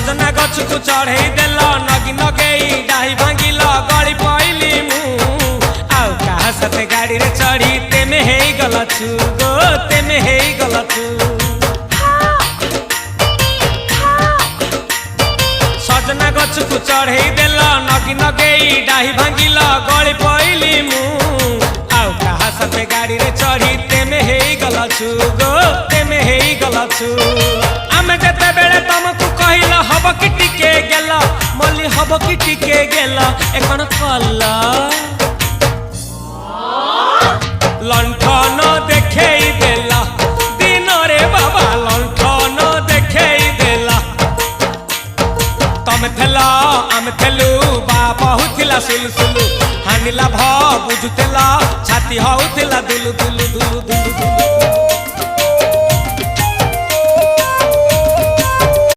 सजना गछ को चढ़े देल नगी नगेई डाही भांगिल गली पइली मु आउ कहा साथे गाड़ी रे चढ़ी तेमे हे गलछु गो तेमे हे गलछु सजना गछ को चढ़े देल नगी नगेई डाही भांगिल गली पइली मु आउ कहा साथे गाड़ी रे चढ़ी तेमे हे गलछु गो तेमे हे गलछु आमे जेते बेले तुमको कहिला हब कि टिके गेला मल्ली हब कि टिके गेला एकन कल्ला लंठन देखेई देला दिन रे बाबा लंठन देखेई देला तमे थेला आमे थेलु बाबा हुथिला सुलसुलु हानिला भ बुझुतेला छाती हउथिला दुलु दुलु दुलु दुलु दुलु